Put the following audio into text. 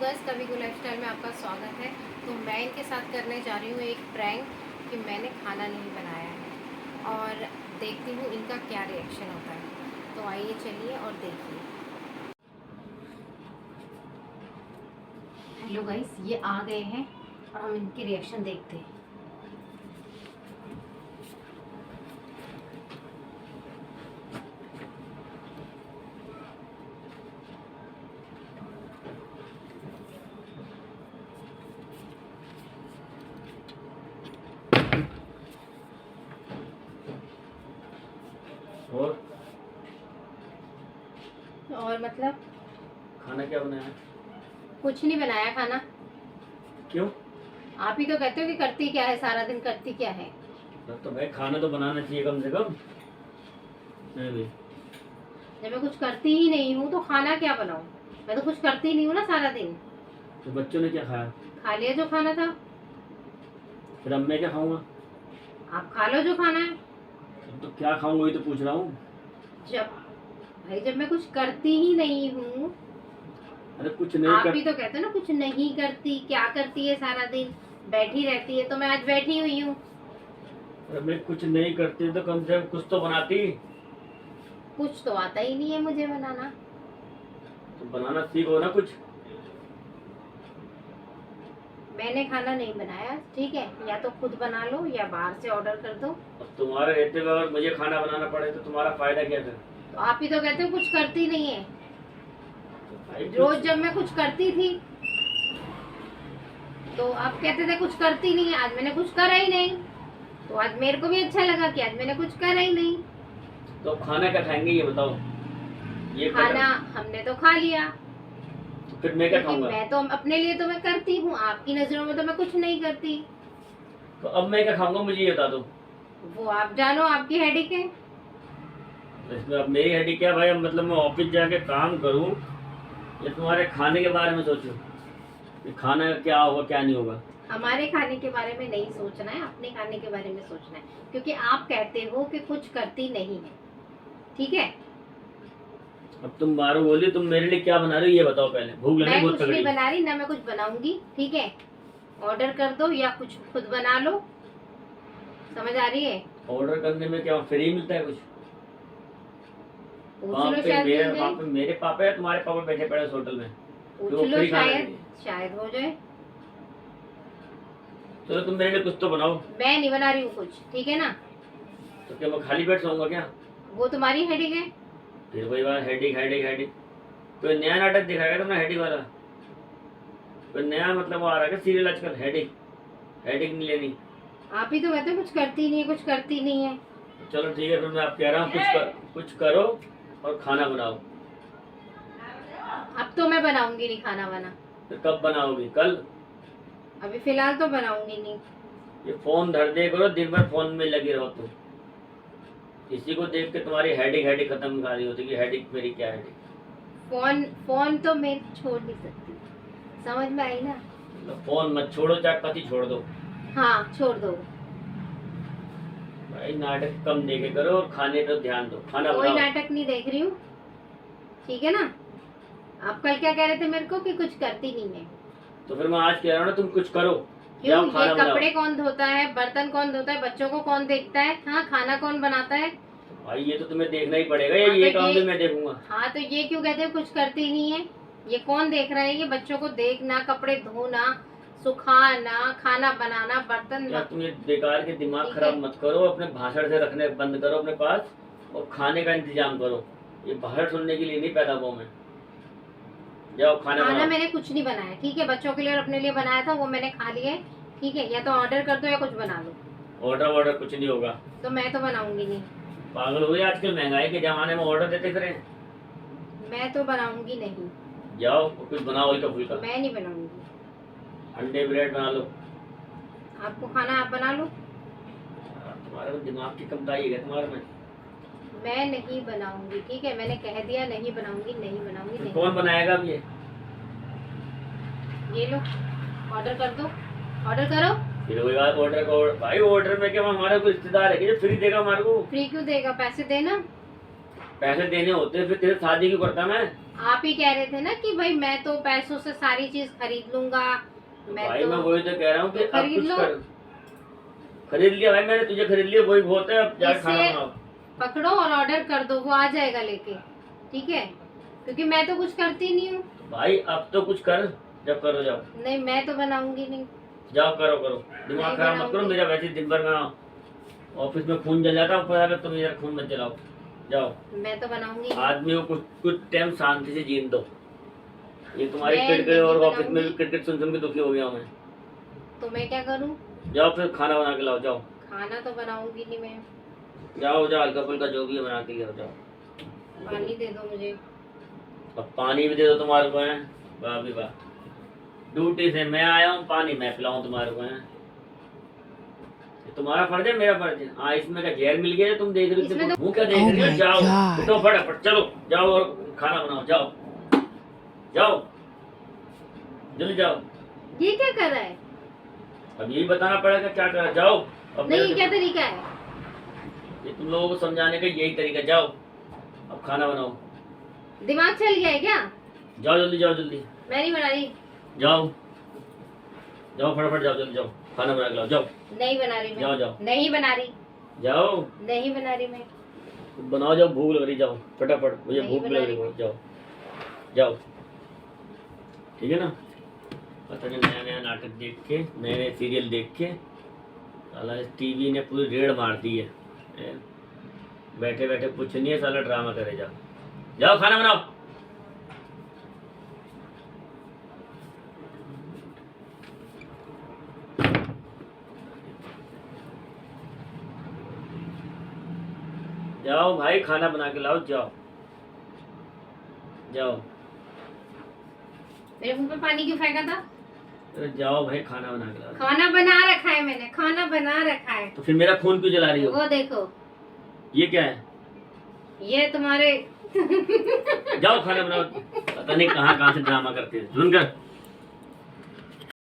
Guys, कभी को lifestyle में आपका स्वागत है। तो मैं इनके साथ करने जा रही हूँ एक प्रैंक कि मैंने खाना नहीं बनाया है और देखती हूँ इनका क्या रिएक्शन होता है। तो आइए चलिए और देखिए। हेलो गाइस, ये आ गए हैं और हम इनके रिएक्शन देखते हैं। और मतलब खाना क्या बनाया? कुछ नहीं बनाया खाना। क्यों? आप ही तो कहते हो कि करती क्या है, सारा दिन करती क्या है। तो भाई खाना तो बनाना चाहिए कम से कम। नहीं भाई, जब मैं कुछ करती ही नहीं हूँ तो खाना क्या बनाऊँ। मैं तो कुछ करती नहीं हूँ ना सारा दिन। तो बच्चों ने क्या खाया? खा लिया जो खाना था। फिर अब मैं क्या खाऊंगा? आप खा लो जो खाना है। तो क्या खाऊंगा वही तो पूछ रहा हूँ। जब मैं कुछ करती ही नहीं हूँ। अरे कुछ नहीं आप ही तो कहते हो ना कुछ नहीं करती, क्या करती है सारा दिन, बैठी रहती है। तो मैं आज बैठी हुई हूँ। अरे मैं कुछ नहीं करती तो कम से कम कुछ तो बनाती। कुछ तो आता ही नहीं है मुझे बनाना। तो बनाना सीखो ना कुछ। मैंने खाना नहीं बनाया, ठीक है। या तो खुद बना लो या बाहर से ऑर्डर कर दो। अब तुम्हारे रहते हुए अगर मुझे खाना बनाना पड़े तो तुम्हारा फायदा क्या फिर? तो आप ही तो कहते हो कुछ करती नहीं है। तो भाई रोज जब मैं कुछ करती थी तो आप कहते थे कुछ करती नहीं है। आज मैंने कुछ करा ही नहीं, तो आज मेरे को भी अच्छा लगा कि आज मैंने कुछ करा ही नहीं। तो अब खाना क्या खाएंगे ये बताओ। ये खाना हमने तो खा लिया। तो फिर मैं क्या क्योंकि खाऊंगा? मैं तो अपने लिए तो मैं करती हूँ, आपकी नजरों में तो मैं कुछ नहीं करती। तो अब मैं क्या खाऊंगा मुझे ये बता दो। वो आप जानो, आपकी हेडेक है। तो इसमें अब मेरी हेडी क्या भाई? अब मतलब मैं ऑफिस जाके काम करूं या तुम्हारे खाने के बारे में सोचूं कि खाना क्या होगा क्या नहीं होगा? हमारे खाने के बारे में नहीं सोचना है, अपने खाने के बारे में सोचना है। क्योंकि आप कहते हो कि कुछ करती नहीं है, ठीक है। अब तुम बारो बोली, तुम मेरे लिए क्या बना रही हो ये बताओ पहले। भूख लगी मैं बहुत कुछ तगड़ी। नहीं बना रही, ना मैं कुछ बनाऊंगी, ठीक है। ऑर्डर कर दो या कुछ खुद बना लो। समझ आ रही है? ऑर्डर करने में क्या फ्री मिलता है कुछ? पूछ वहाँ लो, पे शायद मेरे मिल वहाँ जाए। पे मेरे पापा या तुम्हारे पापा बैठे पड़े उस होटल में? पूछ तो वो लो, फ्री खाना शायद देंगे। शायद हो जाए। चलो तुम मेरे लिए कुछ तो बनाओ। मैं नहीं बना रही हूँ कुछ, ठीक है ना। तो क्या मैं खाली पेट सोऊंगा क्या? वो तुम्हारी हेडेक है। फिर वही बात, हेडिक हेडिक हेडिक। कोई नया नाटक दिखाएगा तुमने हेडिक वाला? कोई नया मतलब वो आ रहा है क्या सीरियल आजकल? हेडिक हेडिक नहीं लेनी। आप ही तो कहते हो कुछ करती नहीं है, कुछ करती नहीं है। चलो ठीक है, फिर मैं आप कह रहा हूँ कुछ करो और खाना बनाओ। अब तो मैं बनाऊंगी नहीं खाना वाना। फिर कब बनाओगी? कल? अभी फिलहाल तो बनाऊंगी नहीं। ये फोन धर दे करो, दिन भर फोन में लगी रहो तुम। किसी को देख के तुम्हारी हेडिक हेडिक खत्म कर रही होती कि हेडिक मेरी क्या हेडिक। फोन तो मैं छोड़ नहीं सकती। समझ में आई ना? तो फोन मत छोड़ो, चाहे पति छोड़ दो। हाँ, छोड़ दो। भाई नाटक कम देखे करो और खाने पर ध्यान दो। खाना कोई बनाओ। नाटक नहीं देख रही हूँ, ठीक है ना। आप कल क्या कह रहे थे मेरे को कि कुछ करती नहीं है। तो फिर मैं आज कह रहा हूँ ना, तुम कुछ करो। क्यों? जाओ ये खाना बनाओ। कपड़े कौन धोता है, बर्तन कौन धोता है, बच्चों को कौन देखता है, हाँ, खाना कौन बनाता है। भाई ये तो तुम्हें देखना ही पड़ेगा, या हाँ, ये तो काम भी मैं देखूंगा? हाँ, तो ये क्यों कहते हो कुछ करती नहीं है। ये कौन देख रहा है? ये बच्चों को देखना, कपड़े धोना, सुखाना, खाना बनाना, बर्तन क्या तुम ये बेकार के दिमाग ठीक खराब है। मत करो। अपने भाषण से रखने बंद करो अपने पास और खाने का इंतजाम करो। ये भाषण सुनने के लिए नहीं पैदा हुआ मैं। जाओ खाना खाना बनाओ। मैंने कुछ नहीं बनाया, ठीक है। बच्चों के लिए और अपने लिए बनाया था, वो मैंने खा लिया है, ठीक है। या तो ऑर्डर कर दो या कुछ बना लो। ऑर्डर ऑर्डर कुछ नहीं होगा। तो मैं तो बनाऊंगी नहीं। पागल हुए? आजकल महंगाई के जमाने में ऑर्डर देते फिरें। मैं तो बनाऊंगी नहीं। जाओ और कुछ बनाओ हल्का फुल्का। मैं नहीं बनाऊंगी। अंडे ब्रेड बना लो। आपको खाना आप बना लो। तुम्हारे में दिमाग की कमताई है तुम्हारे में। मैं नहीं बनाऊंगी, ठीक है। मैंने कह दिया नहीं बनाऊंगी, नहीं बनाऊंगी, फिर नहीं। कौन बनाएगा अब ये? ये लो, ऑर्डर कर दो, ऑर्डर करो। फिर वही बात, ऑर्डर का भाई ऑर्डर में क्या हमारा कोई रिश्तेदार है कि जो फ्री देगा हमारे को? फ्री क्यों देगा? पैसे देना। पैसे देने होते हैं, फिर तेरे शादी क्यों करता मैं? आप ही कह रहे थे ना कि भाई मैं तो पैसों से सारी चीज खरीद लूंगा। भाई मैं वही तो कह रहा हूँ कि अब खरीद कुछ लो। कर। खरीद लिया भाई मैंने, तुझे खरीद लिया, वही बहुत है, अब जाके खाना इसे बनाओ। पकड़ो और ऑर्डर कर दो, वो आ जाएगा लेके, ठीक है? क्योंकि मैं तो कुछ करती नहीं हूँ। भाई अब तो कुछ कर, जब करो जाओ। नहीं, मैं तो बनाऊंगी नहीं। जाओ करो करो, दिमाग नहीं खराब मत करो बनाऊंगी। मेरा, वैसे ही दिन भर में ऑफिस में खून जल जाता है, ऊपर आकर तुम मेरा खून मत जलाओ। जाओ, मैं तो बनाऊंगी नहीं। आदमी को कुछ टाइम शांति से जीने दो। ये तुम्हारी मैं किटकिट, नहीं और ऑफिस में भी बनाऊंगी। किटकिट सुन सुन के दुखी हो गया हूँ मैं। तो मैं क्या करूँ? जाओ फिर खाना बना के लाओ, जाओ खाना तो बनाऊंगी नहीं मैं। जाओ जाओ, हल्का फुल्का जो भी है बना के लाओ, जाओ। पानी दे दो मुझे। अब पानी भी दे दो तुम्हारे को है, वाह भी वाह। ड्यूटी से मैं आया हूँ, पानी मैं पिलाऊं तुम्हारे को है? ये तुम्हारा फर्ज है, मेरा फर्ज है? हाँ, इसमें क्या जहर मिल गया है? तुम देख रही इसमें हो, तो- मुँह क्या देख रही हो? जाओ उठो फटाफट, चलो जाओ और खाना बनाओ, जाओ जाओ जल्दी जाओ। ये क्या कर रहा है? अब यही बताना पड़ेगा क्या करा, जाओ। अब नहीं, ये मेरे- क्या तरीका है? ये तुम लोगों को समझाने का यही तरीका, जाओ अब खाना बनाओ। दिमाग चल गया है क्या? जाओ जल्दी, जाओ जल्दी, मैं नहीं बना रही। जाओ जाओ फटाफट, जाओ जल्दी जाओ, खाना बना के लाओ, जाओ नहीं बना रही मैं। जाओ जाओ नहीं बना रही। जाओ नहीं बना रही मैं। बनाओ, जाओ भूख लग रही, जाओ फटाफट, मुझे नहीं भूख भी बना लग रही रही। है, जाओ जाओ, ठीक है ना? पता नहीं नया नया नाटक देख के, नए नए सीरियल देख के साला इस टीवी ने पूरी रेड़ मार दी है। बैठे बैठे कुछ नहीं है, साला ड्रामा करे, जाओ जाओ खाना बनाओ। जाओ भाई खाना बना के लाओ, जाओ जाओ। मेरे मुंह पे पानी क्यों फेंका था? अरे जाओ भाई खाना बना के लाओ। खाना बना रखा है मैंने, खाना बना रखा है। तो फिर मेरा खून क्यों जला रही हो? वो देखो, ये क्या है? ये तुम्हारे जाओ खाना बनाओ, पता नहीं कहाँ कहाँ से ड्रामा करते हैं, सुनकर